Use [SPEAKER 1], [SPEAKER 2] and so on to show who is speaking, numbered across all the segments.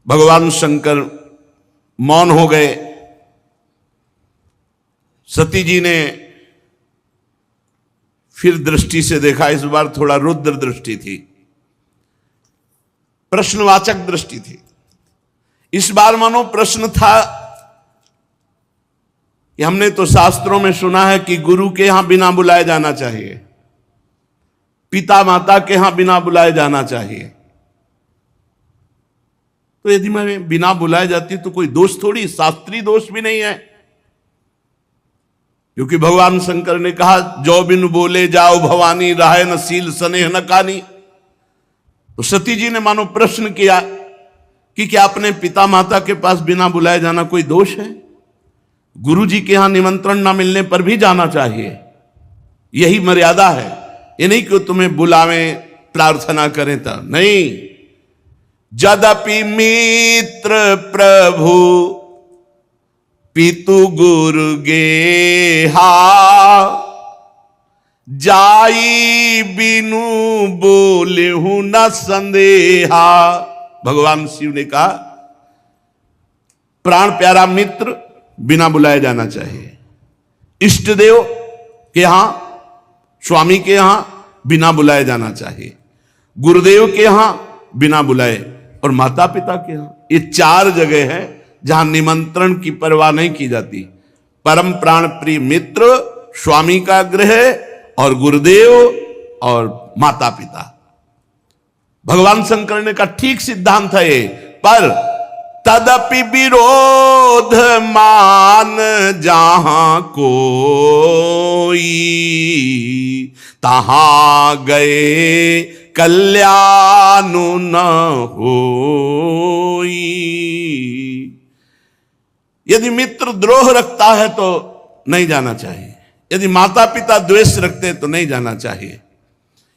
[SPEAKER 1] भगवान शंकर मौन हो गए। सती जी ने फिर दृष्टि से देखा, इस बार थोड़ा रुद्र दृष्टि थी, प्रश्नवाचक दृष्टि थी। इस बार मानो प्रश्न था कि हमने तो शास्त्रों में सुना है कि गुरु के यहां बिना बुलाए जाना चाहिए, पिता माता के यहां बिना बुलाए जाना चाहिए। तो यदि मैं बिना बुलाए जाती तो कोई दोष थोड़ी, शास्त्रीय दोष भी नहीं है, क्योंकि भगवान शंकर ने कहा जो बिन बोले जाओ भवानी, राहे न सील स्नेह न कानी। तो सती जी ने मानो प्रश्न किया कि क्या अपने पिता माता के पास बिना बुलाए जाना कोई दोष है? गुरु जी के यहां निमंत्रण ना मिलने पर भी जाना चाहिए, यही मर्यादा है। ये नहीं कि तुम्हें बुलावें, प्रार्थना करें तब नहीं। जदपि मित्र प्रभु पितु गुरु गेहा, जाई बिनु बोले हूं न संदेहा। भगवान शिव ने कहा प्राण प्यारा मित्र बिना बुलाए जाना चाहिए, इष्ट देव के यहां, स्वामी के यहां बिना बुलाए जाना चाहिए, गुरुदेव के यहां बिना बुलाए, और माता पिता के यहां। ये 4 जगह है जहां निमंत्रण की परवाह नहीं की जाती। परम प्राण प्रिय मित्र, स्वामी का गृह, और गुरुदेव और माता पिता। भगवान शंकर ने कहा ठीक सिद्धांत है ये, पर तदपि विरोध मान जहां कोई, तहां गए कल्याण न होई। यदि मित्र द्रोह रखता है तो नहीं जाना चाहिए, यदि माता पिता द्वेष रखते हैं तो नहीं जाना चाहिए,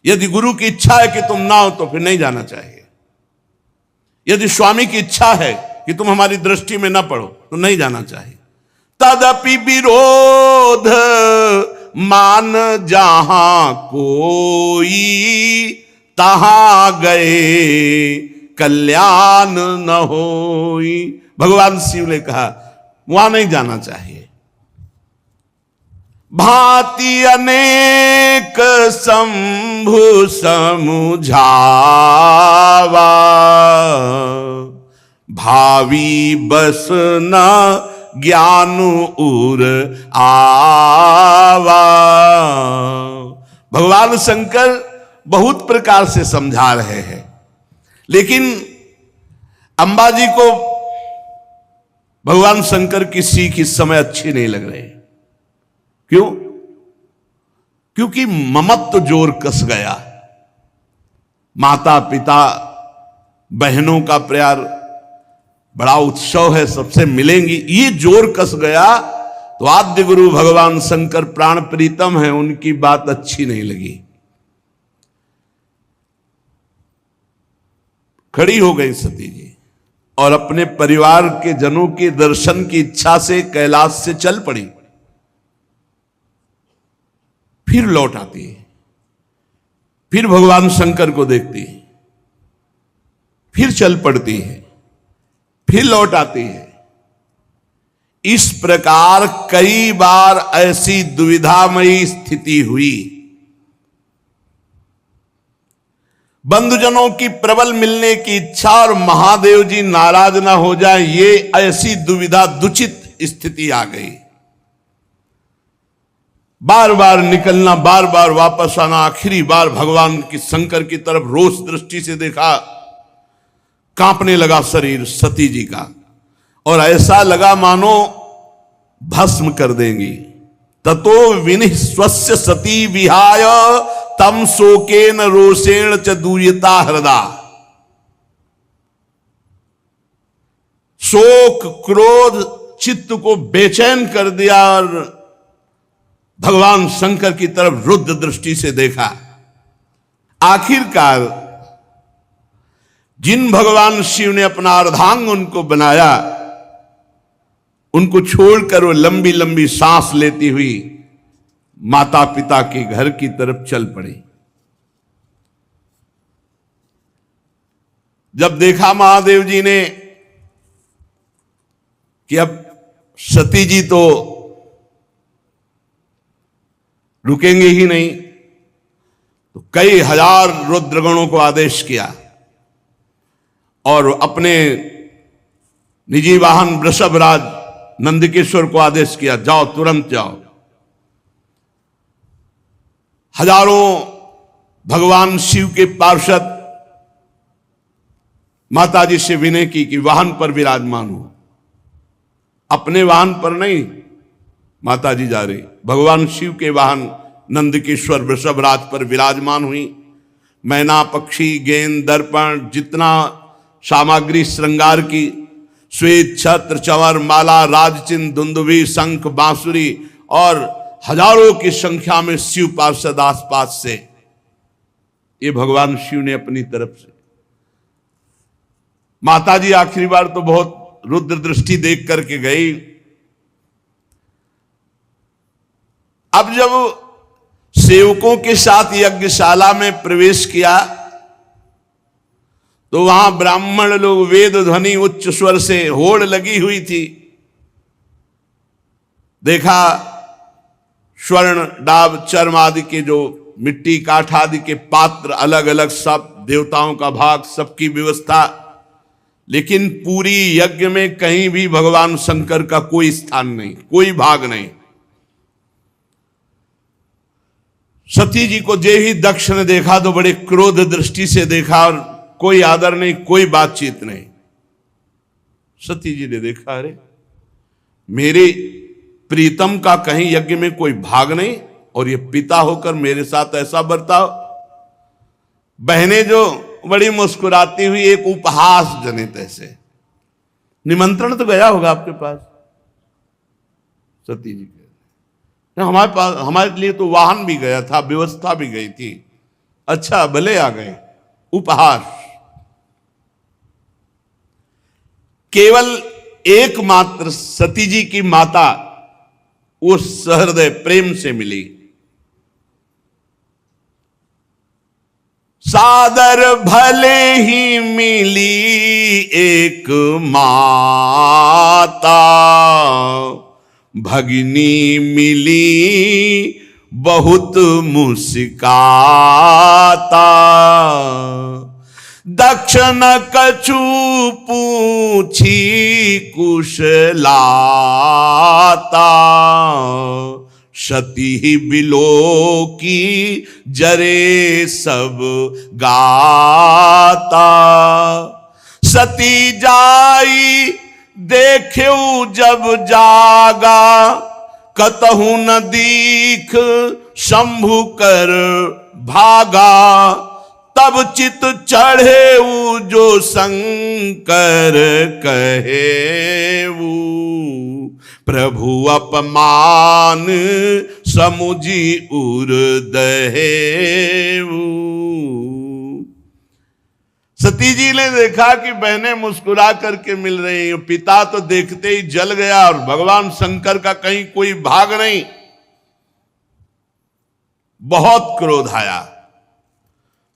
[SPEAKER 1] यदि गुरु की इच्छा है कि तुम ना हो तो फिर नहीं जाना चाहिए, यदि स्वामी की इच्छा है कि तुम हमारी दृष्टि में ना पड़ो तो नहीं जाना चाहिए। तदपि विरोध मान जहां कोई, तहां गए कल्याण न होई। भगवान शिव ने कहा वहां नहीं जाना चाहिए। भांति अनेक शंभु समुझावा, भावी बस न ज्ञान उर आवा। भगवान शंकर बहुत प्रकार से समझा रहे हैं, लेकिन अंबा जी को भगवान शंकर की सीख इस समय अच्छी नहीं लग रही। क्यों? क्योंकि ममत्व जोर कस गया। माता पिता बहनों का प्यार बड़ा उत्सव है, सबसे मिलेंगी, ये जोर कस गया तो आद्य गुरु भगवान शंकर प्राण प्रीतम है, उनकी बात अच्छी नहीं लगी। खड़ी हो गई सती जी और अपने परिवार के जनों के दर्शन की इच्छा से कैलाश से चल पड़ी। फिर लौट आती है, फिर भगवान शंकर को देखती है, फिर चल पड़ती है, फिर लौट आती है। इस प्रकार कई बार ऐसी दुविधामयी स्थिति हुई। बंधुजनों की प्रबल मिलने की इच्छा और महादेव जी नाराज ना हो जाए, ये ऐसी दुविधा दुचित स्थिति आ गई। बार बार निकलना, बार बार वापस आना। आखिरी बार भगवान की शंकर की तरफ रोष दृष्टि से देखा, कांपने लगा शरीर सती जी का, और ऐसा लगा मानो भस्म कर देंगी। ततो विनिः स्वस्य सती विहाय, तम शोकेन रोषेण च दूयता हृदा। शोक क्रोध चित्त को बेचैन कर दिया और भगवान शंकर की तरफ रुद्र दृष्टि से देखा। आखिरकार जिन भगवान शिव ने अपना अर्धांग उनको बनाया, उनको छोड़कर वो लंबी लंबी सांस लेती हुई माता पिता के घर की तरफ चल पड़ी। जब देखा महादेव जी ने कि अब सती जी तो रुकेंगे ही नहीं, तो कई हजार रुद्रगणों को आदेश किया और अपने निजी वाहन वृषभराज नंदकिशोर को आदेश किया, जाओ तुरंत जाओ। हजारों भगवान शिव के पार्षद माताजी से विनय की कि वाहन पर विराजमान हो। अपने वाहन पर नहीं माताजी जा रही, भगवान शिव के वाहन नंदकिशोर वृषभराज पर विराजमान हुई। मैना, पक्षी, गेंद, दर्पण, जितना सामग्री श्रृंगार की, श्वेत छत्र, चंवर, माला, राजचिन्ह, दुंदुभी, शंख, बांसुरी और हजारों की संख्या में शिव पार्षद आसपास से, ये भगवान शिव ने अपनी तरफ से। माताजी आखिरी बार तो बहुत रुद्र दृष्टि देख करके गई। अब जब सेवकों के साथ यज्ञशाला में प्रवेश किया तो वहां ब्राह्मण लोग वेद ध्वनि उच्च स्वर से होड़ लगी हुई थी। देखा स्वर्ण, डाब, चर्म आदि के जो मिट्टी काठ आदि के पात्र, अलग अलग सब देवताओं का भाग, सबकी व्यवस्था, लेकिन पूरी यज्ञ में कहीं भी भगवान शंकर का कोई स्थान नहीं, कोई भाग नहीं। सती जी को जे ही दक्ष ने देखा तो बड़े क्रोध दृष्टि से देखा और कोई आदर नहीं, कोई बातचीत नहीं। सती जी ने देखा, अरे मेरे प्रीतम का कहीं यज्ञ में कोई भाग नहीं और ये पिता होकर मेरे साथ ऐसा बर्ताव। बहनें जो बड़ी मुस्कुराती हुई एक उपहास जनित ऐसे, निमंत्रण तो गया होगा आपके पास सती जी के, हमारे पास, हमारे लिए तो वाहन भी गया था, व्यवस्था भी गई थी, अच्छा भले आ गए। उपहास। केवल एकमात्र सती जी की माता उस सहृदय प्रेम से मिली। सादर भले ही मिली एक माता, भगिनी मिली बहुत मुस्काता। दक्षिण कछु पूछी कुशलाता, सती बिलो की जरे सब गाता। सती जाई देख्यू जब जागा, कतहु न दीख शंभु कर भागा। तब चित चढ़े जो शंकर कहेऊ, प्रभु अपमान समुझी उर दहेऊ। सती जी ने देखा कि बहनें मुस्कुरा करके मिल रही हैं, पिता तो देखते ही जल गया और भगवान शंकर का कहीं कोई भाग नहीं। बहुत क्रोध आया,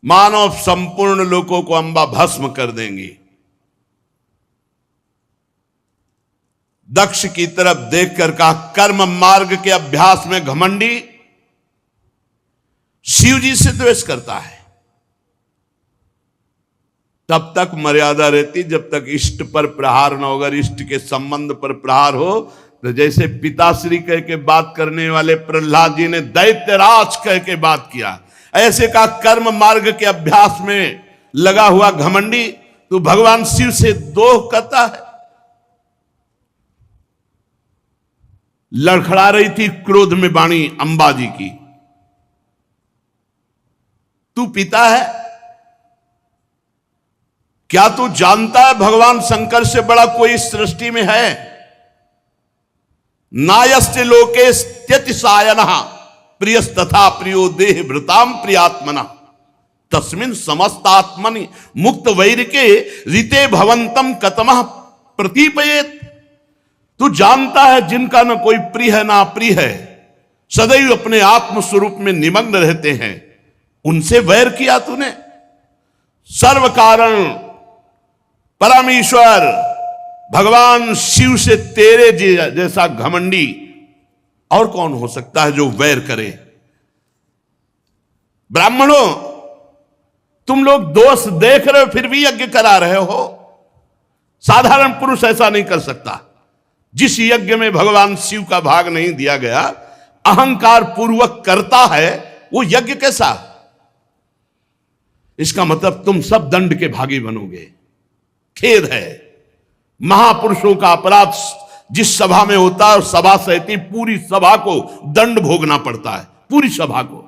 [SPEAKER 1] मानो संपूर्ण लोगों को अंबा भस्म कर देंगी। दक्ष की तरफ देखकर कहा, कर्म मार्ग के अभ्यास में घमंडी शिव जी से द्वेष करता है। तब तक मर्यादा रहती जब तक इष्ट पर प्रहार न होगा, इष्ट के संबंध पर प्रहार हो। तो जैसे पिताश्री कह के बात करने वाले प्रहलाद जी ने दैत्यराज कह के बात किया, ऐसे का कर्म मार्ग के अभ्यास में लगा हुआ घमंडी तो भगवान शिव से दोह करता है। लड़खड़ा रही थी क्रोध में वाणी अंबा जी की, तू पिता है क्या? तू जानता है भगवान शंकर से बड़ा कोई इस सृष्टि में है? नायस्य लोके त्यतिसायनः प्रियस तथा प्रियो देह भृताम प्रियात्मना तस्मिन् समस्तात्मनि मुक्त वैर के रीते भवंतम कतमः प्रतीपयेत। तू जानता है जिनका न कोई प्रिय है ना प्रिय है, सदैव अपने आत्म स्वरूप में निमग्न रहते हैं, उनसे वैर किया तूने। सर्व कारण परमेश्वर भगवान शिव से तेरे जैसा घमंडी और कौन हो सकता है जो वैर करे। ब्राह्मणों, तुम लोग दोष देख रहे हो फिर भी यज्ञ करा रहे हो। साधारण पुरुष ऐसा नहीं कर सकता। जिस यज्ञ में भगवान शिव का भाग नहीं दिया गया, अहंकार पूर्वक करता है, वो यज्ञ कैसा? इसका मतलब तुम सब दंड के भागी बनोगे। खेद है। महापुरुषों का अपराध जिस सभा में होता है, सभा सहती पूरी सभा को दंड भोगना पड़ता है, पूरी सभा को।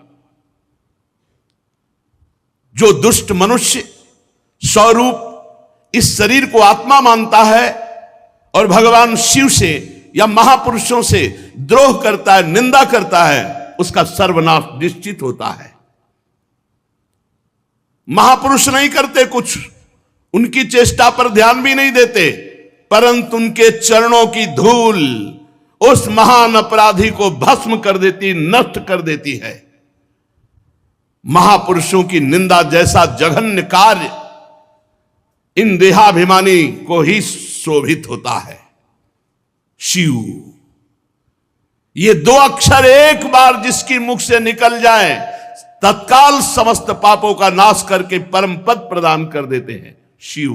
[SPEAKER 1] जो दुष्ट मनुष्य स्वरूप इस शरीर को आत्मा मानता है और भगवान शिव से या महापुरुषों से द्रोह करता है, निंदा करता है, उसका सर्वनाश निश्चित होता है। महापुरुष नहीं करते कुछ, उनकी चेष्टा पर ध्यान भी नहीं देते, परंतु उनके चरणों की धूल उस महान अपराधी को भस्म कर देती, नष्ट कर देती है। महापुरुषों की निंदा जैसा जघन्य कार्य इन देहाभिमानी को ही शोभित होता है। शिव, ये दो अक्षर एक बार जिसकी मुख से निकल जाए, तत्काल समस्त पापों का नाश करके परम पद प्रदान कर देते हैं। शिव।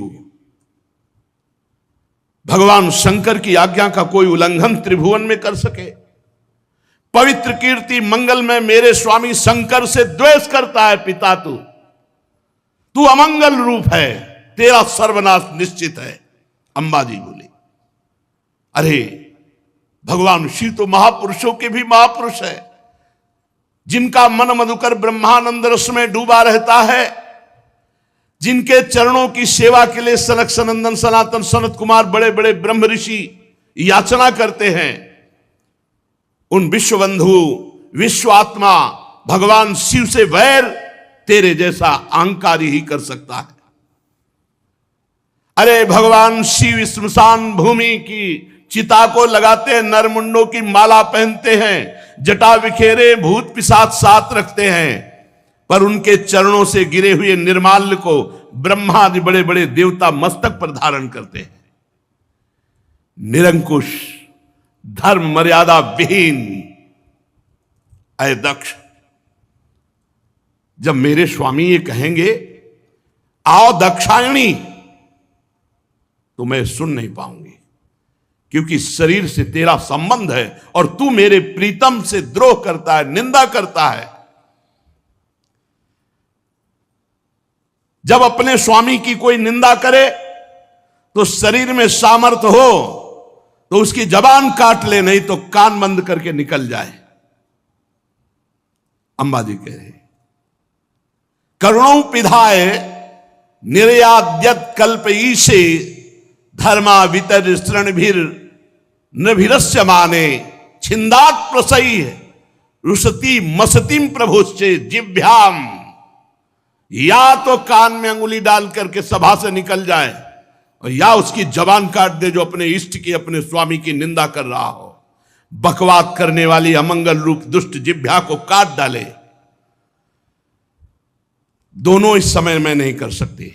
[SPEAKER 1] भगवान शंकर की आज्ञा का कोई उल्लंघन त्रिभुवन में कर सके? पवित्र कीर्ति मंगल में मेरे स्वामी शंकर से द्वेष करता है पिता, तू अमंगल रूप है, तेरा सर्वनाश निश्चित है। अंबा जी बोली, अरे भगवान शिव तो महापुरुषों के भी महापुरुष है, जिनका मन मधुकर ब्रह्मानंद रस में डूबा रहता है, जिनके चरणों की सेवा के लिए सनक सनंदन सनातन सनत कुमार बड़े बड़े ब्रह्म ऋषि याचना करते हैं। उन विश्वबंधु विश्व आत्मा भगवान शिव से वैर तेरे जैसा अहंकारी ही कर सकता है। अरे भगवान शिव स्मशान भूमि की चिता को लगाते हैं, नरमुंडों की माला पहनते हैं, जटा विखेरे भूत पिशाच साथ रखते हैं, पर उनके चरणों से गिरे हुए निर्माल्य को ब्रह्मा आदि बड़े बड़े देवता मस्तक पर धारण करते हैं। निरंकुश, धर्म मर्यादा विहीन, अय दक्ष, जब मेरे स्वामी ये कहेंगे आओ दक्षायणी, तो मैं सुन नहीं पाऊंगी, क्योंकि शरीर से तेरा संबंध है और तू मेरे प्रीतम से द्रोह करता है, निंदा करता है। जब अपने स्वामी की कोई निंदा करे तो शरीर में सामर्थ्य हो तो उसकी जबान काट ले, नहीं तो कान बंद करके निकल जाए। अंबाजी कह रहे, करुणों पिधाय निर्याद्यत कल्प ईशे धर्मा वितर स्तृणभिर नभिरस्य माने छिंदात प्रसई रुसती मसतिम प्रभुश्चे जिभ्याम। या तो कान में अंगुली डाल करके सभा से निकल जाए और या उसकी जबान काट दे जो अपने इष्ट की, अपने स्वामी की निंदा कर रहा हो। बकवाद करने वाली अमंगल रूप दुष्ट जिह्वा को काट डाले। दोनों इस समय में नहीं कर सकती।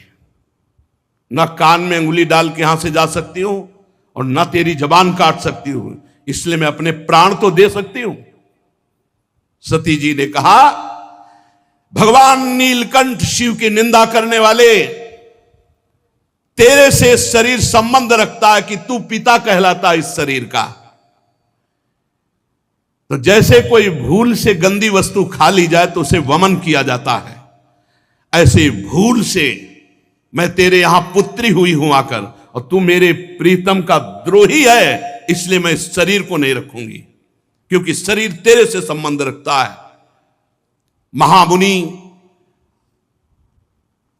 [SPEAKER 1] ना कान में अंगुली डाल के यहां से जा सकती हूं और ना तेरी जबान काट सकती हूं, इसलिए मैं अपने प्राण तो दे सकती हूं। सती जी ने कहा, भगवान नीलकंठ शिव की निंदा करने वाले, तेरे से शरीर संबंध रखता है कि तू पिता कहलाता इस शरीर का। तो जैसे कोई भूल से गंदी वस्तु खा ली जाए तो उसे वमन किया जाता है, ऐसे भूल से मैं तेरे यहां पुत्री हुई हूं आकर, और तू मेरे प्रीतम का द्रोही है, इसलिए मैं इस शरीर को नहीं रखूंगी, क्योंकि शरीर तेरे से संबंध रखता है। महामुनि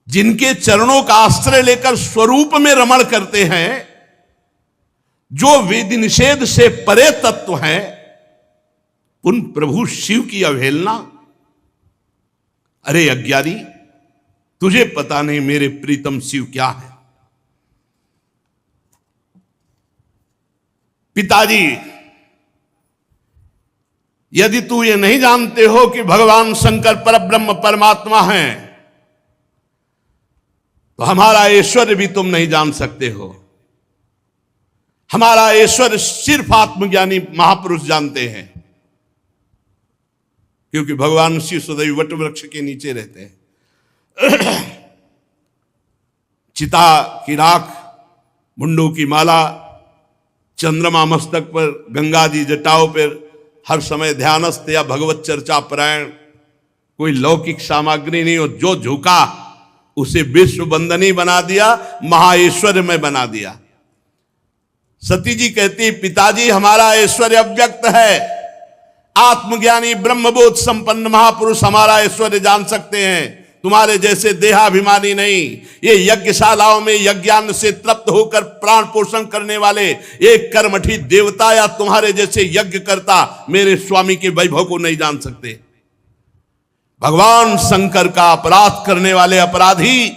[SPEAKER 1] जिनके चरणों का आश्रय लेकर स्वरूप में रमण करते हैं, जो विधि निषेध से परे तत्व हैं, उन प्रभु शिव की अवहेलना। अरे अज्ञानी, तुझे पता नहीं मेरे प्रीतम शिव क्या है। पिताजी, यदि तू ये नहीं जानते हो कि भगवान शंकर परब्रह्म परमात्मा हैं, तो हमारा ऐश्वर्य भी तुम नहीं जान सकते हो। हमारा ऐश्वर्य सिर्फ आत्मज्ञानी महापुरुष जानते हैं, क्योंकि भगवान शिव सदैव वट वृक्ष के नीचे रहते हैं। चिता की राख, मुंडों की माला, चंद्रमा मस्तक पर, गंगा जी जटाओं पर, हर समय ध्यानस्थ या भगवत चर्चा परायण, कोई लौकिक सामग्री नहीं, और जो झुका उसे विश्व बंदनी बना दिया, महाऐश्वर्य में बना दिया। सती जी कहती, पिताजी हमारा ऐश्वर्य अव्यक्त है, आत्मज्ञानी ब्रह्मबोध संपन्न महापुरुष हमारा ऐश्वर्य जान सकते हैं, तुम्हारे जैसे देहाभिमानी नहीं। ये यज्ञशालाओं में यज्ञान से तृप्त होकर प्राण पोषण करने वाले एक कर्मठी देवता या तुम्हारे जैसे यज्ञ करता मेरे स्वामी के वैभव को नहीं जान सकते। भगवान शंकर का अपराध करने वाले अपराधी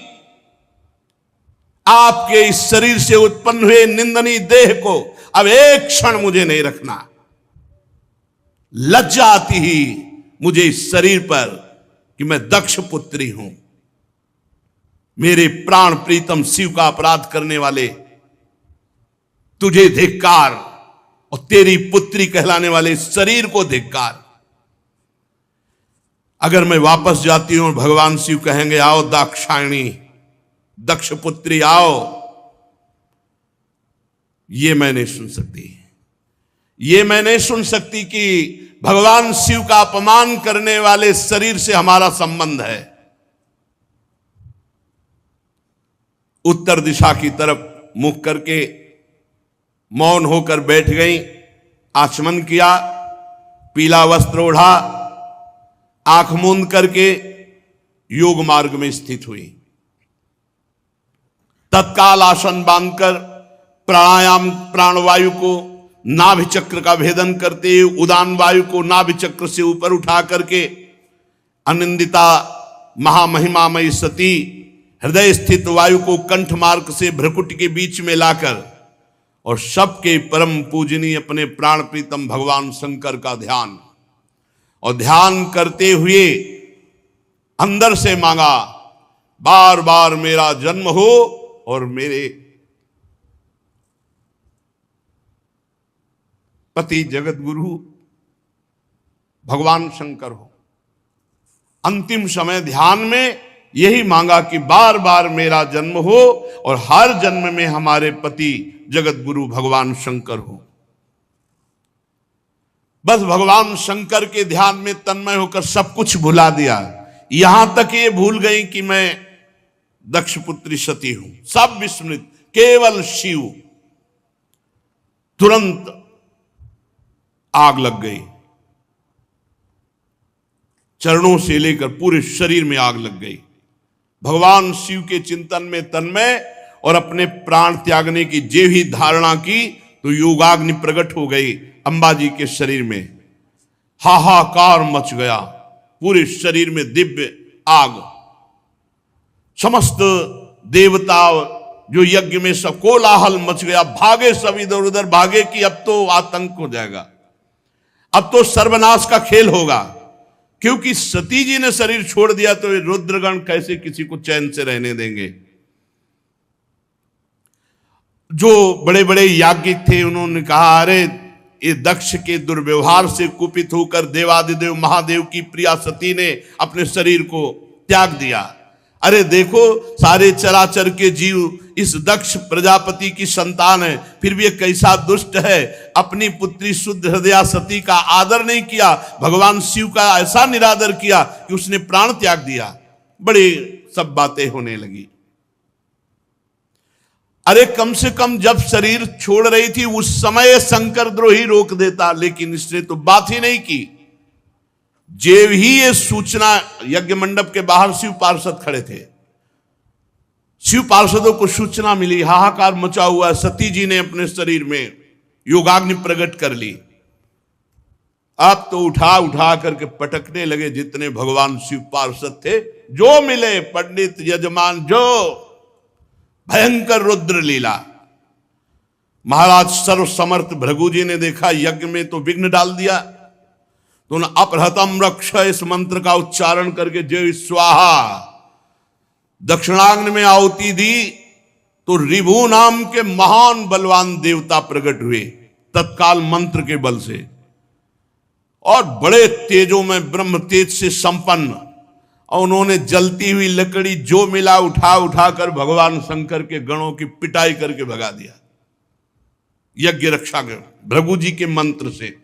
[SPEAKER 1] आपके इस शरीर से उत्पन्न हुए निंदनीय देह को अब एक क्षण मुझे नहीं रखना। लज्जा आती ही मुझे इस शरीर पर कि मैं दक्ष पुत्री हूं। मेरे प्राण प्रीतम शिव का अपराध करने वाले, तुझे धिक्कार, और तेरी पुत्री कहलाने वाले शरीर को धिक्कार। अगर मैं वापस जाती हूं, भगवान शिव कहेंगे आओ दाक्षायणी, दक्ष पुत्री आओ, ये मैं नहीं सुन सकती। ये मैं नहीं सुन सकती कि भगवान शिव का अपमान करने वाले शरीर से हमारा संबंध है। उत्तर दिशा की तरफ मुख करके मौन होकर बैठ गई, आचमन किया, पीला वस्त्र ओढ़ा, आंख मूंद करके योग मार्ग में स्थित हुई। तत्काल आसन बांधकर प्राणायाम, प्राणवायु को नाभि चक्र का भेदन करते हुए उदान वायु को नाभि चक्र से ऊपर उठा करके अनिंदिता महामहिमामयी सती हृदय स्थित वायु को कंठ मार्ग से भ्रकुट के बीच में लाकर और सबके परम पूजनीय अपने प्राण प्रीतम भगवान शंकर का ध्यान, और ध्यान करते हुए अंदर से मांगा, बार बार मेरा जन्म हो और मेरे पति जगत गुरु भगवान शंकर हो। अंतिम समय ध्यान में यही मांगा कि बार बार मेरा जन्म हो और हर जन्म में हमारे पति जगत गुरु भगवान शंकर हो। बस भगवान शंकर के ध्यान में तन्मय होकर सब कुछ भुला दिया। यहां तक ये भूल गई कि मैं दक्ष पुत्री सती हूं, सब विस्मृत, केवल शिव। तुरंत आग लग गई, चरणों से लेकर पूरे शरीर में आग लग गई। भगवान शिव के चिंतन में तन्मय और अपने प्राण त्यागने की जे ही धारणा की तो योगाग्नि प्रकट हो गई अंबाजी के शरीर में। हाहाकार मच गया, पूरे शरीर में दिव्य आग। समस्त देवता जो यज्ञ में सब कोलाहल मच गया, भागे सब इधर उधर भागे कि अब तो आतंक हो जाएगा, अब तो सर्वनाश का खेल होगा। क्योंकि सती जी ने शरीर छोड़ दिया तो रुद्रगण कैसे किसी को चैन से रहने देंगे। जो बड़े बड़े याज्ञिक थे उन्होंने कहा, अरे ये दक्ष के दुर्व्यवहार से कुपित होकर देवादिदेव महादेव की प्रिया सती ने अपने शरीर को त्याग दिया। अरे देखो, सारे चराचर के जीव इस दक्ष प्रजापति की संतान है, फिर भी ये कैसा दुष्ट है। अपनी पुत्री शुद्ध हृदया सती का आदर नहीं किया, भगवान शिव का ऐसा निरादर किया कि उसने प्राण त्याग दिया। बड़ी सब बातें होने लगी। अरे कम से कम जब शरीर छोड़ रही थी उस समय शंकर द्रोही रोक देता, लेकिन इसने तो बात ही नहीं की। जेव ही ये सूचना, यज्ञ मंडप के बाहर शिव पार्षद खड़े थे, शिव पार्षदों को सूचना मिली, हाहाकार मचा हुआ। सती जी ने अपने शरीर में योगाग्नि प्रकट कर ली। अब तो उठा उठा करके पटकने लगे जितने भगवान शिव पार्षद थे, जो मिले पंडित यजमान, जो भयंकर रुद्र लीला। महाराज सर्व समर्थ भृगु जी ने देखा यज्ञ में तो विघ्न डाल दिया, तो उन्होंने अपहृतम रक्ष इस मंत्र का उच्चारण करके जय स्वाहा दक्षिणाग्नि में आहुति दी। तो रिभु नाम के महान बलवान देवता प्रकट हुए तत्काल मंत्र के बल से, और बड़े तेजों में ब्रह्म तेज से संपन्न, और उन्होंने जलती हुई लकड़ी जो मिला उठा उठा कर भगवान शंकर के गणों की पिटाई करके भगा दिया, यज्ञ रक्षा के भृगु जी के मंत्र से।